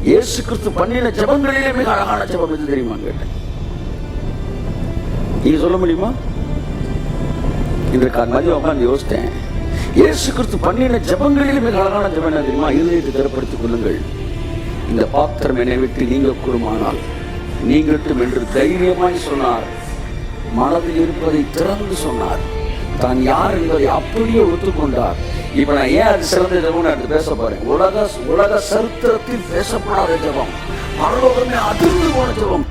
இயேசு கிறிஸ்து பண்ணின ஜெபங்களிலே மிக அழகான ஜெபம் எது தெரியுமா கேட்டேன். நீங்க சொல்ல முடியுமா? இன்றைக்கு மதியம் உட்கார்ந்து யோசித்தேன். இயேசு கிறிஸ்து பண்ணின ஜெபங்களிலே மிக அழகான ஜெபம் என்ன தெரியுமா? இருதயத்தை திறப்படுத்திக் கொள்ளுங்கள், இந்த பாத்திரம் என்னை விட்டு நீங்க கூடுமானால் நீங்கட்டும் என்று தைரியமாய் சொன்னார். மனதில் இருப்பதை திறந்து சொன்னார். தான் யார் என்பதை அப்படியே ஒத்துக்கொண்டார். இப்ப நான் ஏன் அது சிறந்த ஜெபம் அடுத்து பேச போறேன். உலக சரித்திரத்தில் பேசப்படாத ஜெபம், பரலோகமே அதிர்ந்து போன ஜெபம்.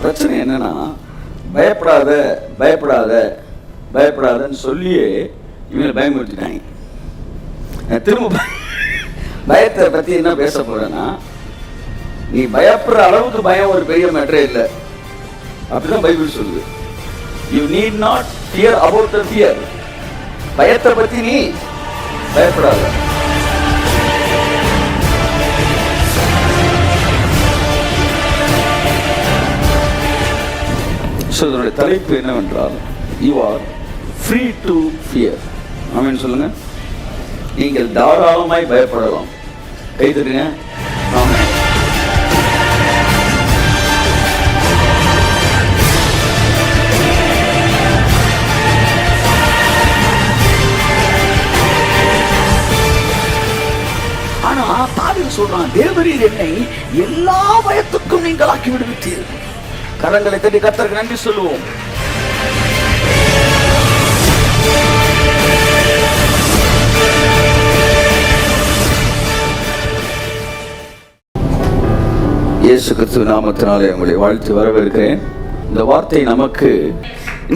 பிரச்சனை என்னன்னா, பயப்படாத பயப்படாத பயப்படாதன்னு சொல்லியே இவங்களை பயமுறுத்திட்டாங்க. திரும்ப பயத்தை பத்தி என்ன பேச போறேன்னா, நீ பயப்படுற அளவுக்கு பயம் ஒரு பெரிய மேட்டரே இல்லை, அப்படிதான் பைபிள் சொல்லுது. You need not fear about the fear. பயத்தை பத்தி நீ பயப்படாத. இதனுடைய தலைப்பு என்னவென்றால், you are free to fear. Amen சொல்லுங்க. நீங்கள் தாராளமாய் பயப்படலாம். கை தட்டுங்க. ஆமென். ஆனா தாவீது சொல்றான், தேவரீர் என்னை எல்லா பயத்துக்கும் நீங்கள் ஆக்கி விடுவித்தீர். கரங்களை தட்டி கர்த்தருக்கு நன்றி சொல்லுவோம். இயேசு கிறிஸ்து நாமத்தினாலே உங்களை வாழ்த்து வரவேற்கிறேன். இந்த வார்த்தை நமக்கு,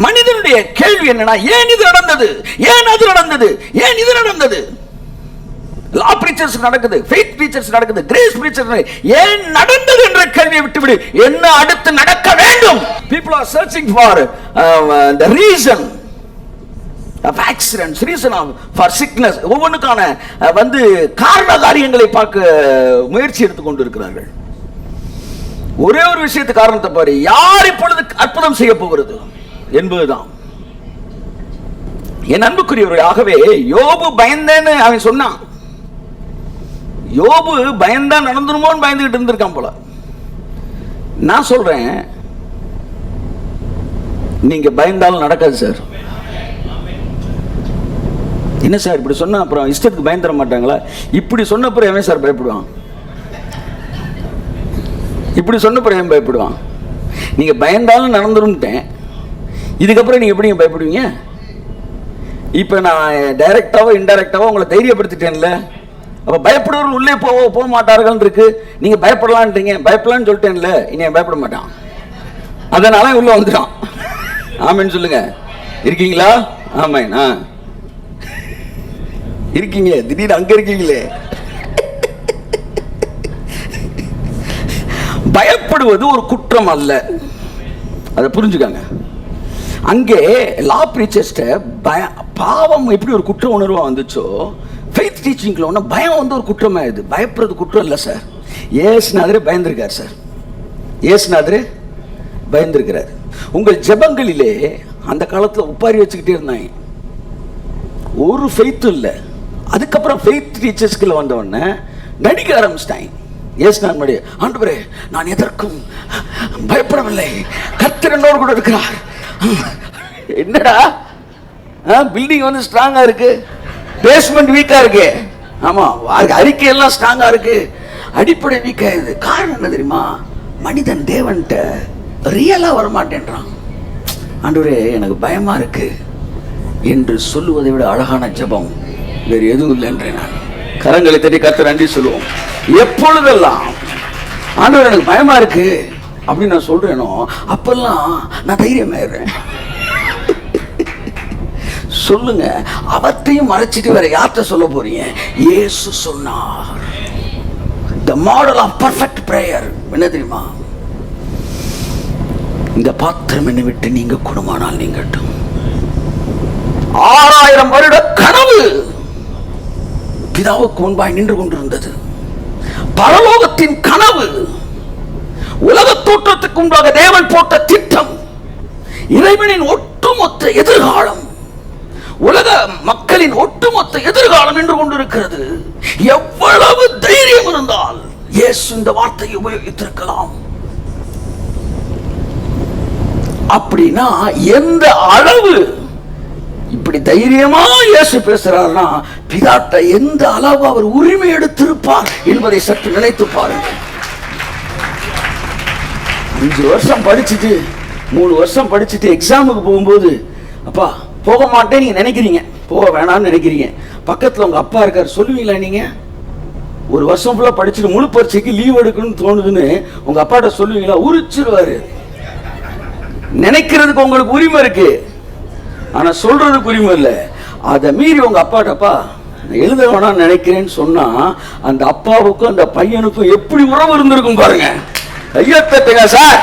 மனிதனுடைய கேள்வி என்னன்னா, ஏன் இது நடந்தது, ஏன் அது நடந்தது, ஏன் இது நடந்தது? லா பிரீச்சர்ஸ் நடக்குது, ஃபெய்த் பிரீச்சர்ஸ் நடக்குது, கிரேஸ் பிரீச்சர்ஸ் ஏன் நடந்தது என்ற கேள்வியை விட்டுவிடு. என்ன அடுத்து நடக்க வேண்டும்? people are searching for the reason of accidents, reason for sickness. ஒவ்வொன்றுக்கான காரண காரியங்களை பார்க்க முயற்சி எடுத்துக்கொண்டு இருக்கிறார்கள். ஒரே ஒரு விஷயத்து காரணத்தை பாரு, யார் இப்பொழுது அற்புதம் செய்ய போகிறது என்பதுதான். என் அன்புக்குரியவர்கள், ஆகவே யோபு பயந்தேன்னு அவன் சொன்னான். யோபு பயந்தா நடந்துருமோன்னு பயந்துகிட்டு இருந்திருக்கான் போல. நான் சொல்றேன், நீங்க பயந்தாலும் நடக்காது சார். என்ன சார் இப்படி சொன்னா அப்புறம் இஷ்டத்துக்கு பயந்துட மாட்டாங்களா? இப்படி சொன்ன பிறகு எவன் சார் பயப்படுவான்? இப்படி சொன்ன பிறகு எவன் பயப்படுவான்? நீங்க பயந்தாலும் நடந்துரும்ட்டேன், இதுக்கப்புறம் நீங்க எப்படி பயப்படுவீங்க? இப்ப நான் டைரக்டாவோ இன்டைரக்டாவோ உங்களை தைரியப்படுத்திட்டேன்ல. அப்ப பயப்படுறவர்கள் உள்ளே போக மாட்டார்கள் இருக்கு. நீங்க பயப்படலான்றீங்க, பயப்படலான்னு சொல்லிட்டேன்ல, இனி பயப்பட மாட்டான், அதனால உள்ள வந்துட்டான். ஆமென் சொல்லுங்க. இருக்கீங்களா? ஆமென். இருக்கீங்க, திடீர்னு அங்க இருக்கீங்களே. பயப்படுவது ஒரு குற்றம் அல்ல, அதை புரிஞ்சுக்காங்க. அங்கே லா பிரீச்சர்ஸ்ட பாவம் எப்படி ஒரு குற்ற உணர்வா வந்துச்சோ, ஃபெய்த் டீச்சிங்ல ஒன்று பயம் ஒரு குற்றமாயிடுது. பயப்படுறது குற்றம் இல்லை சார். ஏசுநாதரே பயந்திருக்கார் சார். ஏசுநாதரே பயந்திருக்கிறார். உங்கள் ஜெபங்களிலே அந்த காலத்தில் உப்பாரி வச்சுக்கிட்டே இருந்தாங்க, ஒரு ஃபெய்த்தும் இல்லை. அதுக்கப்புறம் ஃபெய்த் டீச்சர்ஸ்குள்ள வந்தவொடனே நடிக்க ஆரம்பிச்சிட்டாங்க. ஏசுநாதர் முன்னாடி, ஆண்டவரே நான் எதற்கும் பயப்படவில்லை, கர்த்தர் என்னோடு கூட இருக்கிறார். என்னடா பில்டிங் ஸ்ட்ராங்கா இருக்கு, பேஸ்மெண்ட் வீக்கா இருக்கு, ஆமா அறிக்கை எல்லாம் ஸ்ட்ராங்கா இருக்கு, அடிப்படை வீக்கா இருக்கு. காரணம் என்ன தெரியுமா? மனிதன் தேவன்ட்ட ரியலா வரமாட்டேன்றான். ஆண்டவரே எனக்கு பயமா இருக்கு என்று சொல்லுவதை விட அழகான ஜெபம் வேறு எதுவும் இல்லை என்றேன் நான். கரங்களை தட்டி கர்த்தர் நன்றி சொல்லுவோம். எப்பொழுதெல்லாம் ஆண்டவரே எனக்கு பயமா இருக்கு அப்படின்னு நான் சொல்றேனோ, அப்பெல்லாம் நான் தைரியமாயிடுறேன். சொல்லுங்க, அவத்தையும் மறைச்சிட்டு வேற யார்கிட்ட சொல்ல போறீங்க? இயேசு சொன்னார். The model of perfect prayer என்ன தெரியுமா? இந்த பாத்திரம் என்னை விட்டு நீங்க குணமானால் நீங்கட்டும். 6000 வருட கனவு பிதாவுக்கு முன்பாய் நின்று கொண்டிருந்தது. பரலோகத்தின் கனவு, உலக தோற்றத்துக்கு முன்பாக தேவன் போட்ட திட்டம், இறைவனின் ஒட்டுமொத்த எதிர்காலம், உலக மக்களின் ஒட்டுமொத்த எதிர்காலம் நின்று கொண்டிருக்கிறது. எவ்வளவு தைரியம் இருந்தால் இயேசு இந்த வார்த்தையை உபயோகித்திருக்கலாம். அப்படின்னா எந்த அளவு இப்படி தைரியமா இயேசு பேசுறாருன்னா, பிதாட்ட எந்த அளவு அவர் உரிமை எடுத்திருப்பார் என்பதை சற்று நினைத்து பாருங்கள். 5 வருஷம் படிச்சுட்டு 3 வருஷம் படிச்சுட்டு எக்ஸாமுக்கு போகும்போது, அப்பா போக மாட்டேன் நீங்க நினைக்கிறீங்க, போக வேணாம்னு நினைக்கிறீங்க. பக்கத்துல உங்க அப்பா இருக்காரு, சொல்லுவீங்களா? நீங்க 1 வருஷம் ஃபுல்லா படிச்சுட்டு முழு பரீட்சைக்கு லீவ் எடுக்கணும்னு தோணுதுன்னு உங்க அப்பாட்ட சொல்லுவீங்களா? உரிச்சிருவாரு. நினைக்கிறதுக்கு உங்களுக்கு உரிமை இருக்கு, ஆனா சொல்றதுக்கு உரிமை இல்லை. அதை மீறி உங்க அப்பாட்டப்பா எழுத வேணாம்னு நினைக்கிறேன்னு சொன்னா, அந்த அப்பாவுக்கும் அந்த பையனுக்கும் எப்படி உறவு இருந்திருக்கும் பாருங்க. ஐயா தட்டுங்க சார்.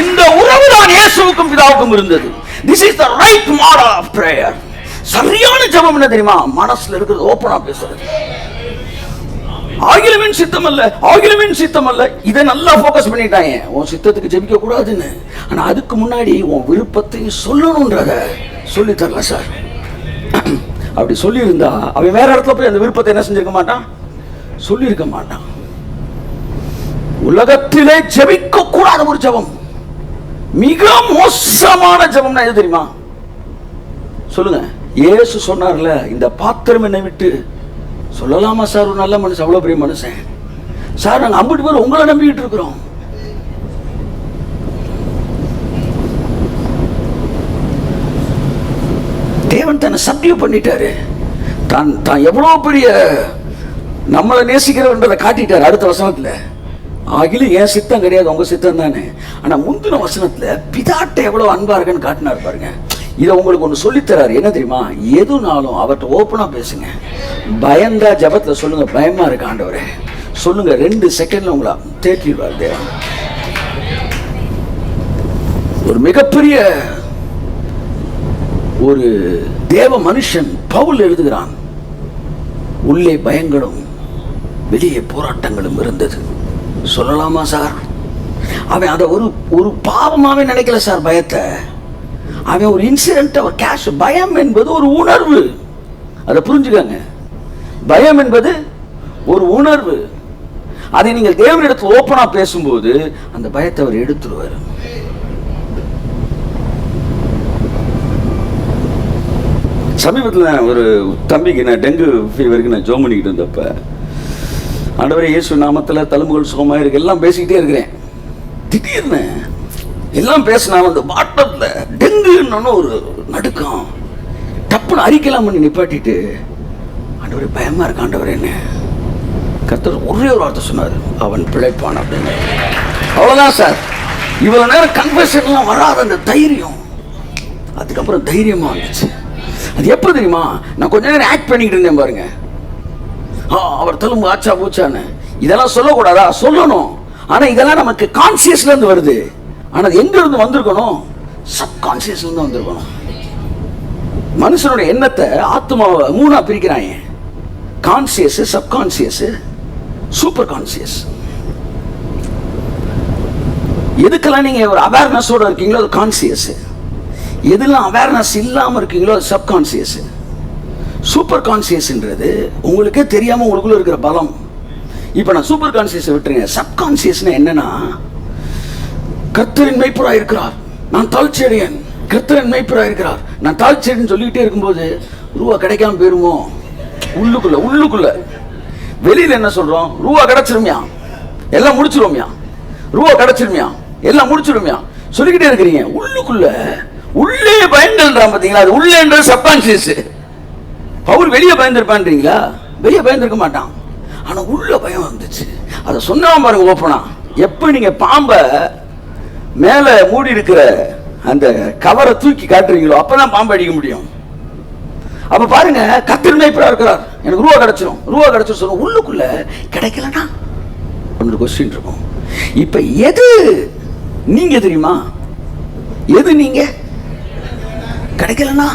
இந்த உறவு தான் இயேசுவுக்கும் பிதாவுக்கும் இருந்தது. This is the right model of prayer. சரியான ஜெபம் என்ன தெரியுமா? மனசுல இருக்கிறது ஓபனா பேசுறது. ஆகிலவின் சித்தம் அல்ல, ஆகிலவின் சித்தம் அல்ல. இதை நல்லா ஃபோக்கஸ் பண்ணிட்டாங்க. உன் சித்தத்துக்கு ஜெபிக்க கூடாதுன்னு. ஆனா அதுக்கு முன்னாடி உன் விருப்பத்தை சொல்லணும்ன்றத சொல்லி தரல சார். அப்படி சொல்லி இருந்தா அவன் வேற இடத்துல போய் அந்த விருப்பத்தை என்ன செஞ்சிருக்க மாட்டான், சொல்லி இருக்க மாட்டான். உலகத்திலே ஜெபிக்க கூடாத ஒரு ஜெபம், மிக மோசமான ஜெபம்னா எது தெரியுமா? சொல்லுங்க. இயேசு சொன்னார்ல, இந்த பாத்திரம் என்னை விட்டு, சொல்லலாமா சார்? ஒரு நல்ல மனுஷன், அவ்வளவு பெரிய மனுஷன் சார், நாங்க 50 பேர் உங்களை நம்பிக்கிட்டு இருக்கிறோம். தேவன் தன்னை சப்டியூ பண்ணிட்டாரு. தான் எவ்வளவு பெரிய நம்மளை நேசிக்கிறவன்றதை காட்டிட்டார். அடுத்த வசனத்துல, ஆகிலும் என் சித்தம் கிடையாது உங்க சித்தம் தானே. ஆனா முந்தின வசனத்துல பிதாட்ட எவ்வளவு அன்பா இருக்குன்னு காட்டினார் பாருங்க. இதை உங்களுக்கு ஒன்று சொல்லித்தராரு. என்ன தெரியுமா? எதுனாலும் அவர்கிட்ட ஓப்பனா பேசுங்க. பயந்தா ஜபத்துல சொல்லுங்க, பயமா இருக்கு ஆண்டவரே சொல்லுங்க. 2 செகண்ட்ல உங்களை தேற்றிடுவார் தேவன். ஒரு மிகப்பெரிய ஒரு தேவ மனுஷன் பவுல் எழுதுகிறான், உள்ளே பயங்களும் வெளியே போராட்டங்களும் இருந்தது. சொல்லலாமா சார்? அவன் அதை ஒரு பாவமாவே நினைக்கல சார். பயத்தை அவன் ஒரு இன்சிடென்ட், ஒரு கேஷ். பயம் என்பது ஒரு உணர்வு, அதை புரிஞ்சுக்கங்க. பயம் என்பது ஒரு உணர்வு. அதை நீங்கள் தேவனிடத்தில் ஓப்பனா பேசும்போது அந்த பயத்தை அவர் எடுத்துருவார். சமீபத்தில் ஒரு தம்பிக்கு நான் டெங்கு ஃபீவருக்கு நான் ஜோம் பண்ணிக்கிட்டு இருந்தப்ப, ஆண்டவரே இயேசு நாமத்தில் தழும்புகள் சுகமாக இருக்கு எல்லாம் பேசிக்கிட்டே இருக்கிறேன். திடீர்னு எல்லாம் பேசினா அந்த பாட்டத்தில் டெங்குன்னு ஒரு நடுக்கம். டப்புன்னு அறிக்கலாம் பண்ணி நிப்பாட்டிட்டு, ஆண்டவரே பயமா இருக்கு ஆண்டவரேன்னு கர்த்தர் ஒரே ஒரு வார்த்தை சொன்னார், அவன் பிழைப்பான் அப்படின்னு. அவ்வளோதான் சார். இவ்வளோ நேரம் கன்வர்சேஷன்லாம் வராத அந்த தைரியம் அதுக்கப்புறம் தைரியமாக வந்துச்சு. அது எப்போ தெரியுமா? நான் கொஞ்ச நேரம் ஆக்ட் பண்ணிக்கிட்டு இருந்தேன் பாருங்க. அவர் தழும்பு ஆச்சா பூச்சான்னு இதெல்லாம் சொல்லக்கூடாதா? சொல்லணும். ஆனால் இதெல்லாம் நமக்கு கான்சியஸ்லேருந்து வருது. ஆனால் எங்கிருந்து வந்திருக்கணும்? சப்கான்சியஸ்லேருந்து வந்திருக்கணும். மனுஷனுடைய எண்ணத்தை ஆத்மாவை 3ஆ பிரிக்கிறாங்க. Conscious, subconscious, super conscious. எதுக்கெல்லாம் நீங்க ஒரு அவேர்னஸோட இருக்கீங்களோ அது கான்சியஸ். எதெல்லாம் அவேர்னஸ் இல்லாமல் இருக்கீங்களோ அது சப்கான்சியஸ். சூப்பர் கான்சியஸ்ன்றது உங்களுக்கே தெரியாம உங்களுக்குள்ள இருக்கிற பலம். இப்போ நான் சூப்பர் கான்சியஸை விட்டுருங்க. சப்கான்சியஸ்னா என்னன்னா, கர்த்தரின் மேய்ப்பராக இருக்கிறார், நான் தாழ்ச்சியடையேன். கர்த்தரின் மேய்ப்பராக இருக்கிறார், நான் தாழ்ச்சியடைன்னு சொல்லிக்கிட்டே இருக்கும்போது ரூபா கிடைக்காம போயிருமோ உள்ளுக்குள்ள. வெளியில என்ன சொல்றோம்? ரூபா கிடைச்சிருமியா, எல்லாம் முடிச்சிருவோமியா, ரூபா கிடைச்சிருமியா, எல்லாம் முடிச்சிருமியா சொல்லிக்கிட்டே இருக்கிறீங்க. உள்ளே பயந்துன்றான் பாத்தீங்களா? அது உள்ளேன்றது சப்கான்சியஸ். பவுல் வெளியே பயந்துருப்பான்றீங்களா? வெளியே பயந்துருக்க மாட்டான், ஆனா உள்ள பயம் வந்துச்சு. அதை சொன்னா பாருங்க ஓப்பனா. எப்ப நீங்க பாம்பை மேல மூடி இருக்கிற அந்த கவரை தூக்கி காட்டுறீங்களோ அப்பதான் பாம்பு அடிக்க முடியும். அப்ப பாருங்க, கர்த்தர் மேய்ப்பராக இருக்கிறார், எனக்கு ரூபா கிடைச்சிடும், ரூபா கிடைச்சிடும் சொல்லும். உள்ளுக்குள்ள கிடைக்கலன்னா ஒரு கொஸ்டின் இருக்கும். இப்ப எது நீங்க தெரியுமா? எது நீங்க? கிடைக்கலனா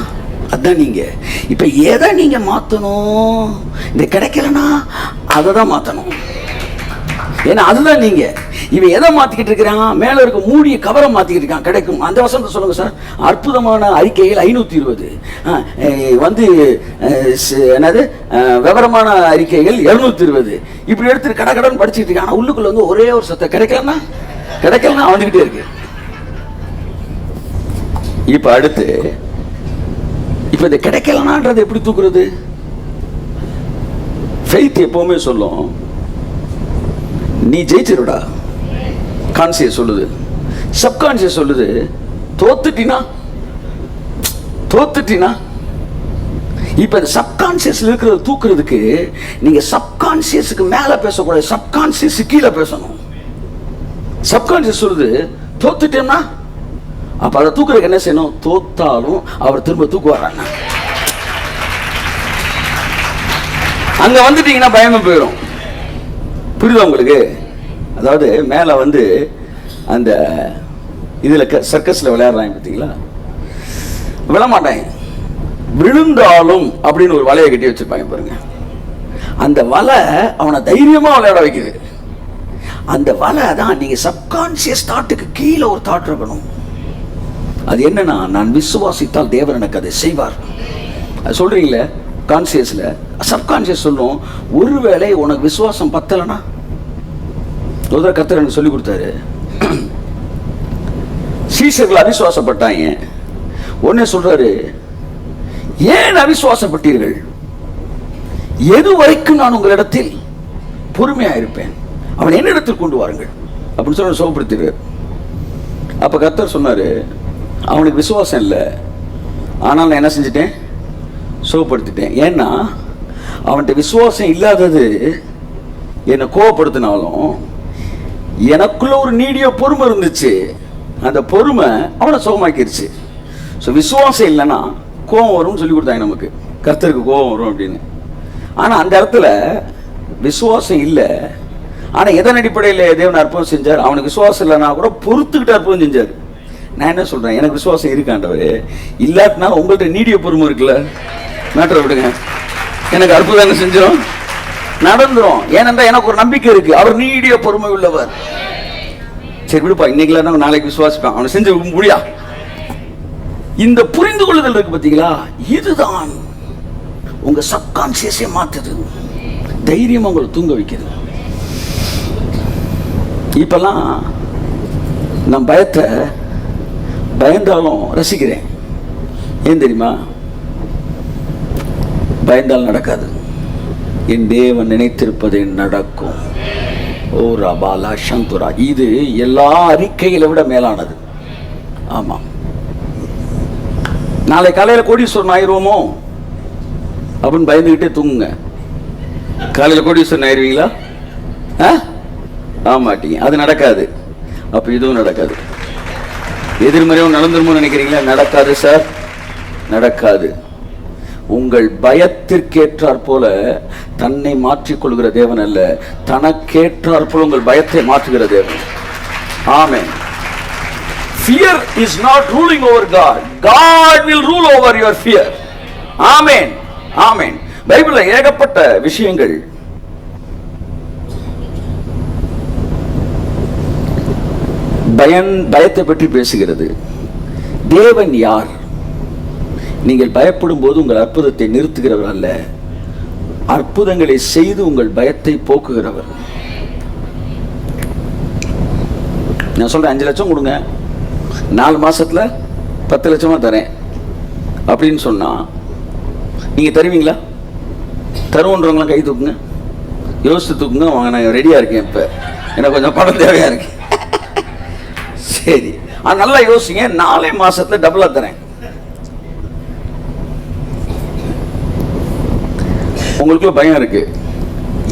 அதான் நீங்க. இப்ப எதை நீங்க மாத்தணும்? இந்த கிடைக்கலனா அதை தான் மாத்தணும். ஏன்னா அதுதான் நீங்க. இவன் எதை மாத்திக்கிட்டு இருக்கிறான்? மேல இருக்க மூடிய கவரை மாத்திக்கிட்டு இருக்கான். கிடைக்கும் அந்த வசனத்தை சொல்லுங்க சார். அற்புதமான அறிக்கைகள் 520 வந்து என்னது விவரமான அறிக்கைகள் 220 இப்படி எடுத்து கடகடன் படிச்சுட்டு இருக்கான். உள்ளுக்குள்ள வந்து ஒரே ஒரு சத்தம், கிடைக்கலன்னா வந்துகிட்டே இருக்கு. இப்ப அடுத்து இப்ப இந்த கிடைக்கலனான்றது எப்படி தூக்குறது? ஃபெய்த் எப்பவுமே சொல்லும் நீ ஜெயிச்சிருடா. கான்சியஸ் சொல்லுது, சப்கான்சியஸ் சொல்லுது தோத்துட்டினா. இப்ப இந்த சப்கான்சியஸ்ல இருக்கிறத தூக்குறதுக்கு நீங்க சப்கான்சியஸுக்கு மேல பேசக்கூடாது, சப்கான்சியஸ் கீழே பேசணும். சப்கான்சியஸ் சொல்லுது தோத்துட்டேன்னா, அப்ப அதை தூக்குறதுக்கு என்ன செய்யணும்? தோத்தாலும் அவர் திரும்ப தூக்குவாராங்க. அங்க வந்துட்டீங்கன்னா பயமே போயிடும். புரியுதா உங்களுக்கு? அதாவது மேல வந்து அந்த இதுல சர்க்கஸ்ல விளையாடுறாங்க பார்த்தீங்களா, விழமாட்டாங்க. விழுந்தாலும் அப்படின்னு ஒரு வலையை கட்டி வச்சிருப்பாங்க பாருங்க. அந்த வலை அவனை தைரியமா விளையாட வைக்குது. அந்த வலை தான் நீங்க சப்கான்சியஸ் தாட்டுக்கு கீழே ஒரு தாட் இருக்கணும். அது என்னன்னா, நான் விசுவாசித்தால் தேவன் எனக்கு அதை செய்வார். அது சொல்றீங்களே கான்சியஸ்ல. சப்கான்சியஸ் சொல்லும் ஒருவேளை உனக்கு விசுவாசம் பத்தலைன்னா, ஒரு கர்த்தர் எனக்கு சொல்லி கொடுத்தாரு. சீஷர்கள் அவிசுவாசப்பட்டாங்க. உடனே சொல்றாரு, ஏன் அவிசுவாசப்பட்டீர்கள்? எது வரைக்கும் நான் உங்களிடத்தில் பொறுமையா இருப்பேன், அவன் என்னிடத்தில் கொண்டு வாருங்கள் அப்படின்னு சொல்லி சோகப்படுத்திடுறாரு. அப்ப கர்த்தர் சொன்னாரு, அவனுக்கு விசுவாசம் இல்லை, ஆனால் நான் என்ன செஞ்சிட்டேன்? சோகப்படுத்திட்டேன். ஏன்னா அவன்கிட்ட விசுவாசம் இல்லாதது என்னை கோவப்படுத்தினாலும் எனக்குள்ள ஒரு நீடிய பொறுமை இருந்துச்சு. அந்த பொறுமை அவனை சோகமாக்கிருச்சு. ஸோ விசுவாசம் இல்லைன்னா கோபம் வரும்னு சொல்லி கொடுத்தாங்க நமக்கு. கர்த்தருக்கு கோபம் வரும் அப்படின்னு. ஆனால் அந்த இடத்துல விசுவாசம் இல்லை. ஆனால் எதன் அடிப்படையில் தேவன் அற்புதம் செஞ்சார்? அவனுக்கு விசுவாசம் இல்லைன்னா கூட பொறுத்துக்கிட்டு அற்புதம் செஞ்சார். நான் என்ன சொல்றேன், எனக்கு விசுவாசம் இருக்காண்டவரு, இல்லாட்டினா உங்கள்கிட்ட நீடிய பொறுமை இருக்குல்ல, மேட்டரை விடுங்க, எனக்கு அற்புதம் என்ன செஞ்சிடும்? நடந்துரும். ஏனென்றா எனக்கு ஒரு நம்பிக்கை இருக்கு, அவர் நீடிய பொறுமை உள்ளவர். சரி விடுப்பா, இன்னைக்கு இல்லைன்னா நாளைக்கு விசுவாசிப்பான், அவனை செஞ்சு முடியா. இந்த புரிந்து கொள்ளுதல் இருக்கு பார்த்தீங்களா, இதுதான் உங்க சப்கான்சியஸை மாத்துது, தைரியம் உங்களை தூங்க வைக்குது. இப்பெல்லாம் நான் பயத்தை பயந்தாலும் ரசிக்கிறேன். ஏன் தெரியுமா? பயந்தால் நடக்காது. என் தேவன் நினைத்திருப்பது நடக்கும். ஓ ரபாலா சந்துரா, இது எல்லா அறிக்கைகளை விட மேலானது. ஆமா, நாளை காலையில் கோடீஸ்வரன் ஆயிடுவோமோ அப்படின்னு பயந்துகிட்டே தூங்குங்க. காலையில் கோடீஸ்வரன் ஆயிடுவீங்களா? ஆமாட்டீங்க, அது நடக்காது. அப்ப இதுவும் நடக்காது. எதிர்மறையும் நடந்துருமோ நினைக்கிறீங்களா? நடக்காது சார், நடக்காது. உங்கள் பயத்திற்கேற்றாற் போல தன்னை மாற்றிக்கொள்கிற தேவன் அல்ல, தனக்கேற்றாற் போல உங்கள் பயத்தை மாற்றுகிற தேவன். ஆமென். Fear is not ruling over God. God will rule over your fear. ஆமென், ஆமென். பைபிள்ல ஏகப்பட்ட விஷயங்கள் பயத்தை பற்றி பேசுகிறது. தேவன் யார்? நீங்கள் பயப்படும் போது உங்கள் அற்புதத்தை நிறுத்துகிறவர் அல்ல, அற்புதங்களை செய்து உங்கள் பயத்தை போக்குகிறவர். நான் சொல்றேன், 5 லட்சம் கொடுங்க, 4 மாசத்துல 10 லட்சமா தரேன் அப்படின்னு சொன்னா நீங்க தருவீங்களா? தருவோன்றவங்களாம் கை தூக்குங்க, யோசித்து தூக்குங்க. வாங்க, நான் ரெடியா இருக்கேன், இப்ப எனக்கு கொஞ்சம் பணம் தேவையா இருக்கு. சரி, நல்லா யோசிங்க, 4 மாசத்துல டபுளா தரேன். உங்களுக்குள்ள பயம் இருக்கு,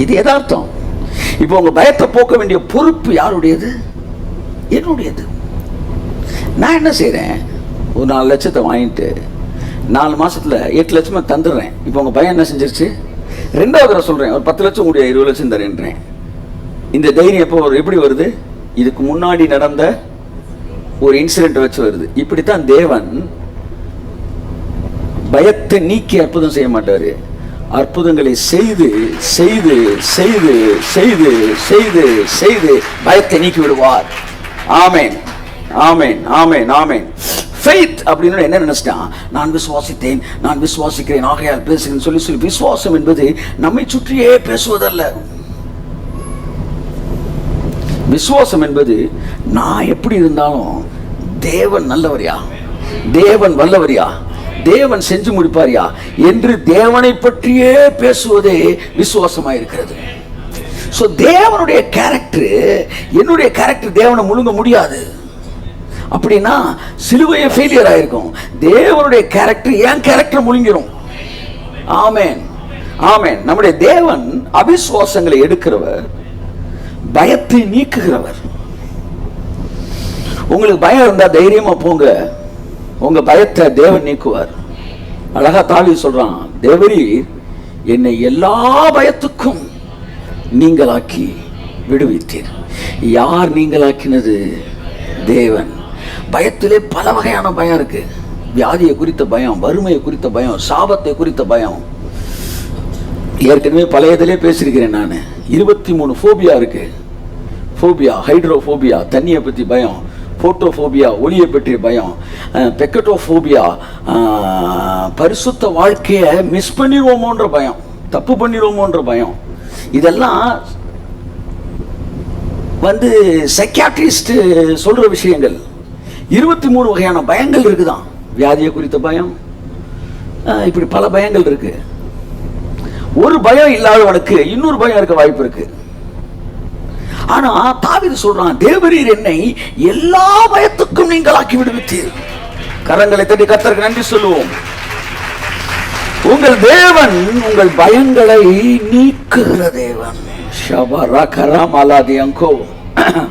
இது யதார்த்தம். இப்போ உங்க பயத்தை போக்க வேண்டிய பொறுப்பு யாருடையது? என்னுடையது. நான் என்ன செய்யறேன், ஒரு 4 லட்சத்தை வாங்கிட்டு 4 மாசத்துல 8 லட்சமா தந்துடுறேன். இப்போ உங்க பயம் என்ன செஞ்சிருச்சு? 2வது தடவை சொல்றேன், ஒரு 10 லட்சம் கூடிய 20 லட்சம் தரேன்றேன். இந்த தைரியம் எப்போ எப்படி வருது? இதுக்கு முன்னாடி நடந்த ஒரு இன்சிடென்ட் வச்சு வருது. இப்படித்தான் தேவன் பயத்தை நீக்கி அற்புதம் செய்ய மாட்டாரு. அற்புதங்களை செய்து செய்து செய்து செய்து செய்து செய்து பயத்தை நீக்கி விடுவார். ஆமென், ஆமென், ஆமென், ஆமென். ஃபெய்த் அப்படின்னு என்ன நினைச்சிட்டான்? நான் விசுவாசித்தேன், நான் விசுவாசிக்கிறேன், ஆகையால் பேசுகிறேன் சொல்லி சொல்லி. விசுவாசம் என்பது நம்மை சுற்றியே பேசுவதல்ல. விசுவாசம் என்பது நான் எப்படி இருந்தாலும் தேவன் நல்லவரியா, தேவன் வல்லவரியா, தேவன் செஞ்சு முடிப்பாரியா என்று தேவனை பற்றியே பேசுவதே விசுவாசமாயிருக்கிறது. சோ தேவனுடைய கேரக்டர், என்னுடைய கேரக்டர் தேவனை முழுங்க முடியாது. அப்படின்னா சிலுவையை ஃபெயிலியர் ஆயிருக்கும். தேவனுடைய கேரக்டர் என் கேரக்டர் முழுங்கிரும். ஆமென், ஆமென். நம்முடைய தேவன் அவிசுவாசங்களை எடுக்கிறவர், பயத்தை நீக்குகிறவர். உங்களுக்கு பயம் இருந்தா தைரியமா போங்க, உங்க பயத்தை தேவன் நீக்குவார். அழகா தாவீது சொல்றான், தேவரீர் என்னை எல்லா பயத்துக்கும் நீங்களாக்கி விடுவித்தீர். யார் நீங்களாக்கினது? தேவன். பயத்திலே பல வகையான பயம் இருக்கு. வியாதியை குறித்த பயம், வறுமையை குறித்த பயம், சாபத்தை குறித்த பயம். ஏற்கனவே பழையதிலே பேசியிருக்கிறேன் நான். 23 ஃபோபியா இருக்கு. ஃபோபியா, ஹைட்ரோஃபோபியா தண்ணியை பற்றி பயம், போட்டோஃபோபியா ஒளியை பற்றிய பயம், பெக்கட்டோஃபோபியா பரிசுத்த வாழ்க்கையை மிஸ் பண்ணிடுவோமோன்ற பயம், தப்பு பண்ணிடுவோமோன்ற பயம். இதெல்லாம் வந்து சைக்கியாட்ரிஸ்ட் சொல்ற விஷயங்கள். 23 வகையான பயங்கள் இருக்குதான். வியாதியை குறித்த பயம், இப்படி பல பயங்கள் இருக்கு. ஒரு பயம் இல்லாதவனுக்கு இன்னொரு பயம் இருக்க வாய்ப்பு இருக்கு. ஆனா தாவீது சொல்றான், தேவரீர் என்னை எல்லா பயத்துக்கும் நீங்களாக்கி விடுவித்தீர். கரங்களை தட்டி கர்த்தருக்கு நன்றி சொல்லுவோம். உங்கள் தேவன் உங்கள் பயங்களை நீக்குகிற தேவன்.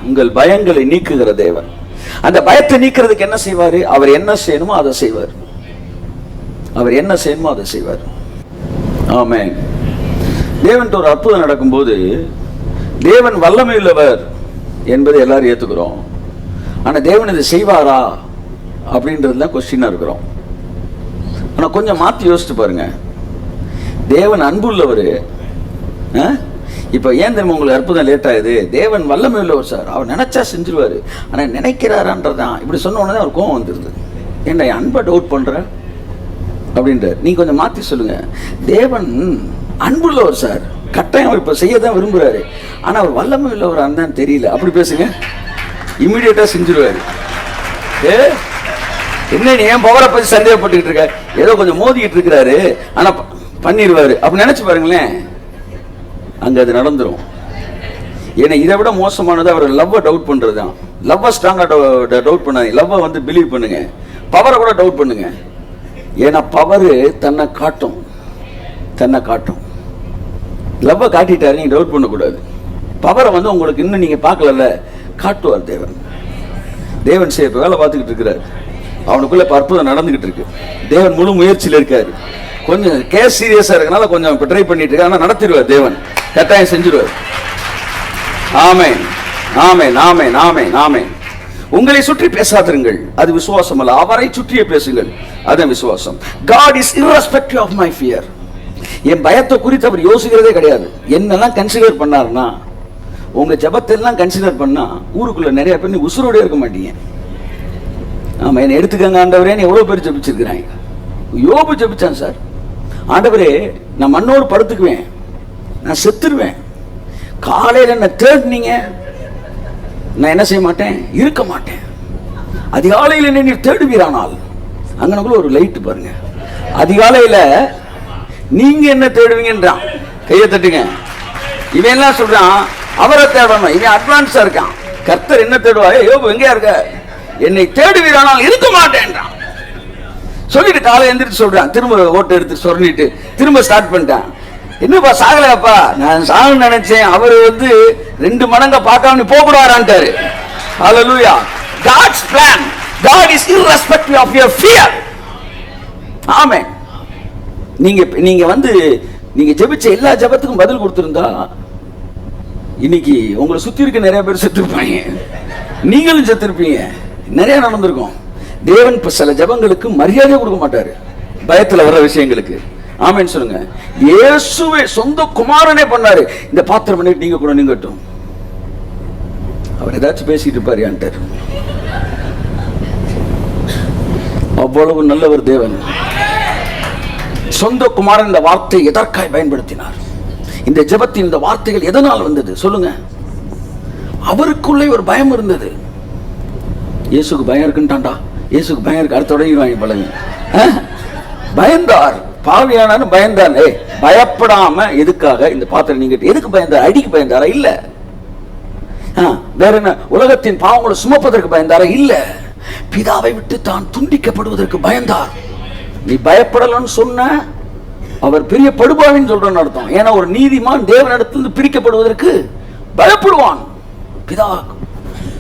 உங்கள் பயங்களை நீக்குகிற தேவன். அந்த பயத்தை நீக்கிறதுக்கு என்ன செய்வாரு? அவர் என்ன செய்யணுமோ அதை செய்வார். அவர் என்ன செய்யணுமோ அதை செய்வார். ஆமென். தேவன் ஒரு அற்புதம் நடக்கும்போது தேவன் வல்லமை உள்ளவர் என்பதை எல்லாரும் ஏத்துக்கிறோம். ஆனா தேவன் இதை செய்வாரா அப்படின்றதுல கொஸ்டினா இருக்கிறோம். ஆனா கொஞ்சம் மாத்தி யோசிச்சு பாருங்க. தேவன் அன்பு உள்ளவர். இப்ப ஏன் தெரியுமா உங்களுக்கு அற்புதம் லேட் ஆகுது? தேவன் வல்லமை உள்ளவர் சார், அவர் நினைச்சா செஞ்சிருவாரு. ஆனா நினைக்கிறாரான்றதான். இப்படி சொன்ன உடனே அவர் கோவம் வந்துருது. என்ன அன்பை டவுட் பண்ற அப்படின்ற. நீ கொஞ்சம் மாத்தி சொல்லுங்க. தேவன் அன்புள்ளவர் சார், கட்டாயம் அவர் இப்ப செய்யதான் விரும்புறாரு. ஆனா அவர் வல்லமை உள்ளவர் தான் தெரியல. அப்படி பேசுங்க, இம்மிடியேட்டா செஞ்சிருவாரு. என்ன நீ ஏன் பவரை பத்தி சந்தேகப்பட்டுக்கிட்டு இருக்க? ஏதோ கொஞ்சம் மோதிக்கிட்டு இருக்கிறாரு, ஆனா பண்ணிடுவாரு. அப்படி நினைச்சு பாருங்களேன், அங்க அது நடந்துரும். ஏன்னா இதை விட மோசமானது அவர் லவ்வை டவுட் பண்றதுதான். லவ்வை ஸ்ட்ராங்கா டவுட் பண்ணாதீங்க. லவ்வை வந்து பிலீவ் பண்ணுங்க. பவரை கூட டவுட் பண்ணுங்க. ஏன்னா பவர் தன்னை காட்டும், தன்னை காட்டும். லவ்வை காட்டிட்டாரு, நீங்க டவுட் பண்ணக்கூடாது. பவரை வந்து உங்களுக்கு இன்னும் நீங்க பார்க்கல, காட்டுவார் தேவன். தேவன் இப்ப வேலை பார்த்துக்கிட்டு இருக்கிறார். அவனுக்குள்ள அற்புதம் நடந்துகிட்டு இருக்கு. தேவன் முழு முயற்சியில் இருக்காரு. கொஞ்சம் கேஸ் சீரியஸா இருக்கனால கொஞ்சம் இப்ப ட்ரை பண்ணிட்டு இருக்காரு. ஆனா நடத்திடுவார் தேவன், கட்டாயம் செஞ்சிருவார். ஆமென், ஆமென், ஆமென், ஆமென், ஆமென். உங்களை சுற்றி பேசாதிருங்கள், அது விசுவாசம் அல்ல. அவரை சுற்றியே பேசுங்கள், அதான் விசுவாசம். God is irrespective of my fear. என் பயத்தை குறித்து அவர் யோசிக்கிறதே கிடையாது. என்னெல்லாம் கன்சிடர் பண்ணாருன்னா, உங்க ஜபத்தெல்லாம் கன்சிடர் பண்ணா ஊருக்குள்ள நிறைய பேர் உசுரோட இருக்க மாட்டீங்க. ஆமா, என்ன எடுத்துக்கங்க ஆண்டவரே, எவ்வளவு பேர் ஜபிச்சிருக்கிறாங்க. யோபு ஜபிச்சான் சார், ஆண்டவரே நான் மண்ணோடு படுத்துக்குவேன், நான் செத்துருவேன், காலையில் என்ன தேடினீங்க, நான் என்ன செய்ய மாட்டேன், இருக்க மாட்டேன். அதிகாலையில் என்ன நீர் தேடுவீரானால், அங்கனக்குள்ள ஒரு லைட் பாருங்க. அதிகாலையில் நீங்க என்ன தேடுவீங்கன்றான். கையை தட்டுங்க. இவன் எல்லாம் சொல்றான் அவரை தேடணும், இவன் அட்வான்ஸா இருக்கான். கர்த்தர் என்ன தேடுவாரு? யோபு எங்கேயா இருக்க? என்னை தேடுவீரானால் இருக்க மாட்டேன்றான். சொல்லிட்டு காலை எந்திரிச்சு சொல்றான். திரும்ப ஓட்டு எடுத்து சொரணிட்டு திரும்ப ஸ்டார்ட் பண்ணிட்டான். என்னப்பா சாகலையாப்பா? நான் சாக நினைச்சேன். அவர் வந்து 2 மடங்க பார்க்காம போக கூடாதான்ட்டாரு. ஹல்லேலூயா. God's plan. God is irrespective of your fear. ஆமென். நீங்க வந்து நீங்க ஜெபிச்ச எல்லா ஜெபத்துக்கும் பதில் கொடுத்திருந்தா இன்னைக்கு உங்களை சுத்தி இருக்க நிறைய பேர் செத்துருப்பாங்க, நீங்களும் செத்துருப்பீங்க. நிறைய நடந்திருக்கும். தேவன் சில ஜெபங்களுக்கு மரியாதை கொடுக்க மாட்டாரு. பயத்துல வர்ற விஷயங்களுக்கு. ஆமென் சொல்லுங்க. இயேசுவே சொந்த குமாரனே பண்ணாரு. இந்த பாத்திரம் பண்ணிட்டு நீங்க கூட நீங்கட்டும். அவர் ஏதாச்சும் பேசிட்டு இருப்பாரு என்கிட்ட. அவ்வளவு நல்லவர் தேவன். சொந்த குமாரன் இந்த வார்த்தை எதற்காய் பயன்படுத்தினார்? இந்த ஜெபத்தின் இந்த வார்த்தைகள் எதனால் வந்தது சொல்லுங்க? அவருக்குள்ளே ஒரு பயம் இருந்தது. இயேசுக்கு பயம் இருக்குன்ட்டான்டா, இயேசுக்கு பயம் இருக்கு, அடுத்த உடனே பழங்க. பயந்தார், பாவியானாலும் பயந்தார். பயப்படாம எதுக்காக இந்த பாத்திரம் நீங்க எதுக்கு பயந்தார்? அடிக்கு பயந்தாரா? இல்ல. வேற என்ன? உலகத்தின் பாவங்களை சுமப்பதற்கு பயந்தாரா? இல்ல. பிதாவை விட்டு தான் துண்டிக்கப்படுவதற்கு பயந்தார். நீ பயப்படலன்னு சொன்ன அவர் பெரிய படுபாவின்னு சொல்றன்னு அர்த்தம். ஏன்னா ஒரு நீதிமான் தேவனிடத்திலிருந்து பிரிக்கப்படுவதற்கு பயப்படுவான். பிதா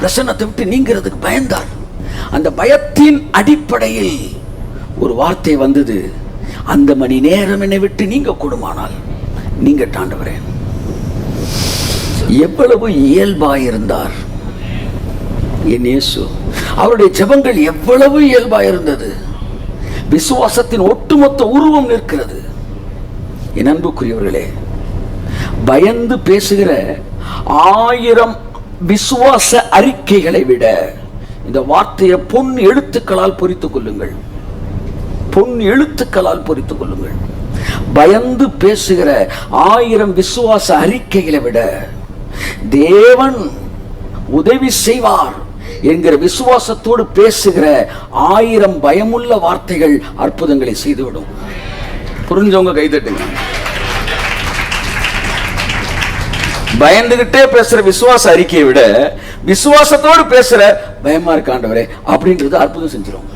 பிரசன்னத்தை விட்டு நீங்கிறதுக்கு பயந்தார். அந்த பயத்தின் அடிப்படையில் ஒரு வார்த்தை வந்தது, அந்த மணி நேரம் என்னை விட்டு நீங்க கூடுமானால் நீங்க ஆண்டவரே. எவ்வளவு இயல்பாயிருந்தார் என் இயேசு. அவருடைய ஜெபங்கள் எவ்வளவு இயல்பாயிருந்தது. விசுவாசத்தின் ஒட்டுமொத்த உருவம் நிற்கிறது. என் அன்புக்குரியவர்களே, பயந்து பேசுகிற 1000 விசுவாச அறிக்கைகளை விட இந்த வார்த்தையை பொன் எழுத்துக்களால் பொறித்துக் கொள்ளுங்கள். பொன் எழுத்துக்களால் பொறித்துக் கொள்ளுங்கள். பயந்து பேசுகிற 1000 விசுவாச அறிக்கைகளை விட தேவன் உதவி செய்வார் என்கிற விசுவாசத்தோடு பேசுகிற 1000 பயமுள்ள வார்த்தைகள் அற்புதங்களை செய்துவிடும். புரிஞ்சவங்க கைதட்டுங்க. பயந்துகிட்டே பேசுற விசுவாச அறிக்கையை விட விசுவாசத்தோடு பேசுற பயமா இருக்காண்டவரே அப்படின்றது அற்புதம் செஞ்சிடும்.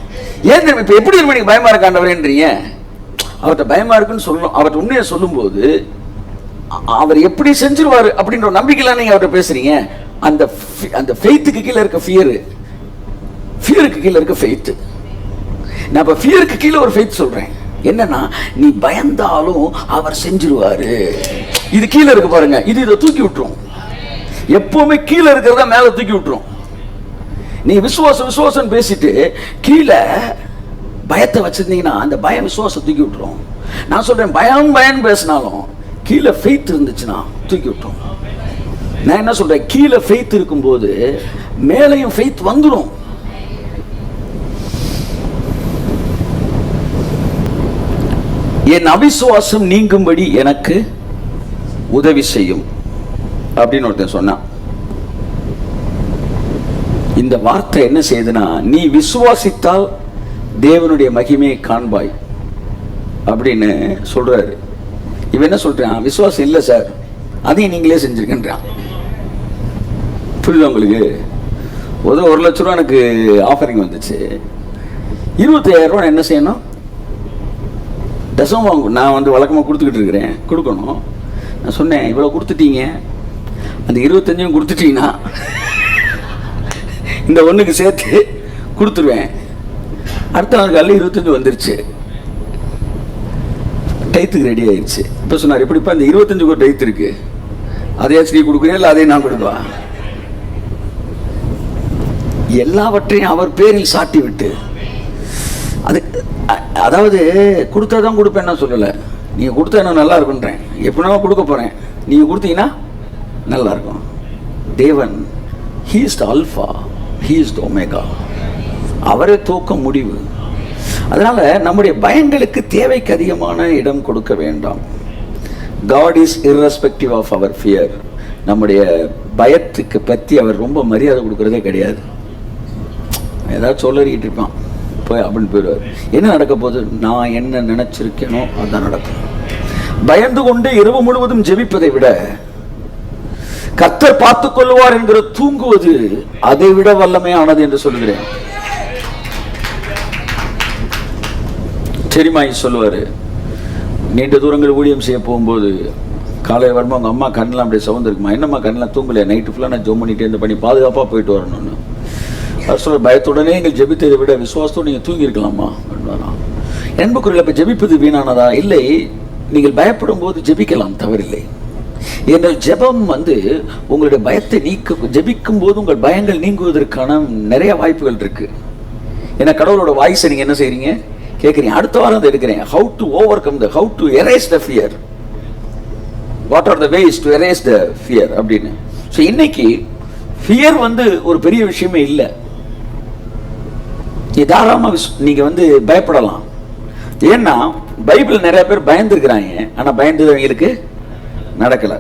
ஏன் தெரியுமா? இப்ப எப்படி நீங்க பயமா இருக்காண்டவரேன்றீங்க? அவர்கிட்ட பயமா இருக்குன்னு சொல்லணும். அவர்கிட்ட உண்மையை சொல்லும் போது அவர் எப்படி செஞ்சிருவாரு அப்படின்ற நம்பிக்கையில நீங்க அவர்கிட்ட பேசுறீங்க. அந்த ஃபெய்த்துக்கு கீழே இருக்க ஃபியருக்கு கீழே இருக்க ஃபெய்த். நான் இப்ப ஃபியருக்கு கீழே ஒரு ஃபெய்த் சொல்றேன். என்னன்னா, நீ பயந்தாலும் அவர் செஞ்சிருவாரு. இது கீழே இருக்கு பாருங்க, இதை தூக்கி விட்டுரும். எப்பவுமே கீழே இருக்கிறதா மேல தூக்கி விட்டுரும். நீ விசுவாசம் பேசிட்டு கீழே பயத்தை வச்சிருந்தீங்கன்னா அந்த பயம் விசுவாசம் தூக்கி விட்டுரும். நான் சொல்றேன், பயம் பேசினாலும் கீழே ஃபெய்த் இருந்துச்சுன்னா தூக்கி விட்டுரும். நான் என்ன சொல்றேன், கீழே ஃபெய்த் இருக்கும்போது மேலையும் ஃபெய்த் வந்துடும். என் அவிசுவாசம் நீங்கும்படி எனக்கு உதவி செய்யும் அப்படின்னு ஒருத்தன் சொன்னான். இந்த வார்த்தை என்ன செய்யுதுன்னா, நீ விசுவாசித்தால் தேவனுடைய மகிமையை காண்பாய் அப்படின்னு சொல்றாரு. இவன் என்ன சொல்றான்? விசுவாசம் இல்லை சார், அதையும் நீங்களே செஞ்சிருக்கின்றான். புரியுது உங்களுக்கு? 1 லட்ச ரூபா எனக்கு ஆஃபரிங் வந்துச்சு. 25,000 ரூபா என்ன செய்யணும்? தசமம் நான் வழக்கமாக கொடுத்துக்கிட்டு இருக்கிறேன், கொடுக்கணும். நான் சொன்னேன், இவ்வளோ கொடுத்துட்டீங்க, அந்த 25 கொடுத்துட்டீங்கன்னா இந்த ஒன்றுக்கு சேர்த்து கொடுத்துருவேன். அடுத்த நாள் காலையில் 25 வந்துருச்சு, டைத்துக்கு ரெடி ஆயிடுச்சு. இப்போ சொன்னார், எப்படிப்பா இந்த 25 ஒரு டைத்து இருக்கு, அதையாச்சும் நீ கொடுக்குறியா இல்லை அதையும் நான் கொடுப்பா? எல்லாவற்றையும் அவர் பேரில் சாட்டி விட்டு, அது அதாவது கொடுத்தாதான் கொடுப்பேன் நான் சொல்லலை. நீங்கள் கொடுத்தா என்ன நல்லா இருக்குன்றேன். எப்படின்னா கொடுக்க போகிறேன், நீங்கள் கொடுத்தீங்கன்னா நல்லா இருக்கும். தேவன் he is the alpha, he is the omega. அவரே துவக்க முடிவு. அதனால நம்முடைய பயங்களுக்கு தேவைக்கு அதிகமான இடம் கொடுக்க வேண்டாம். God is irrespective of our fear. நம்முடைய பயத்துக்கு பற்றி அவர் ரொம்ப மரியாதை கொடுக்கறதே கிடையாது. ஏதாவது சொல்லறிக்கிட்டு இருப்பான் போய் அப்படின்னு போயிடுவார். என்ன நடக்க போகுது? நான் என்ன நினைச்சிருக்கேனோ அதுதான் நடக்கும். பயந்து கொண்டு இரவு முழுவதும் ஜெபிப்பதை விட கர்த்தர் பார்த்துக் கொள்வார் என்கிற தூங்குவது அதை விட வல்லமையானது என்று சொல்லுகிறேன். சரிமாய் சொல்லுவாரு, நீண்ட தூரங்கள் ஊழியம் செய்ய போகும்போது காலையில் வரும்போது அவங்க அம்மா கண்ணெலாம் அப்படியே சவுந்திருக்குமா, என்னம்மா கண்ணெலாம் தூங்கலையா, நைட்டு ஃபுல்லாக நான் ஜோம் பண்ணிட்டே இருந்து பண்ணி பாதுகாப்பாக போயிட்டு வரணும்னு. அவர் சொல்ல, பயத்துடனே நீங்கள் ஜெபித்ததை விட விசுவாசத்தோடு நீங்கள் தூங்கியிருக்கலாமா அப்படின்னா. என்பக்குறையில் இப்போ ஜெபிப்பது வீணானதா? இல்லை, நீங்கள் பயப்படும் போது ஜெபிக்கலாம், தவறில்லை. எங்கள் ஜெபம் உங்களுடைய பயத்தை ஜெபிக்கும் போது உங்கள் பயங்கள் நீங்குவதற்கான நிறைய வாய்ப்புகள் இருக்கு. ஏன்னா கடவுளோட வாய்ஸை நீங்கள் என்ன செய்றீங்க? கேட்குறீங்க. அடுத்த வாரம் அதை எடுக்கிறேன். How to overcome the, how to erase the fear, what are the ways to erase the fear அப்படின்னு. ஸோ இன்னைக்கு ஃபியர் வந்து ஒரு பெரிய விஷயமே இல்லை. தாராளமாக நீங்க வந்து பயப்படலாம். ஏன்னா பைபிள் நிறைய பேர் பயந்துருக்கிறாங்க, ஆனா பயந்தவங்களுக்கு நடக்கல.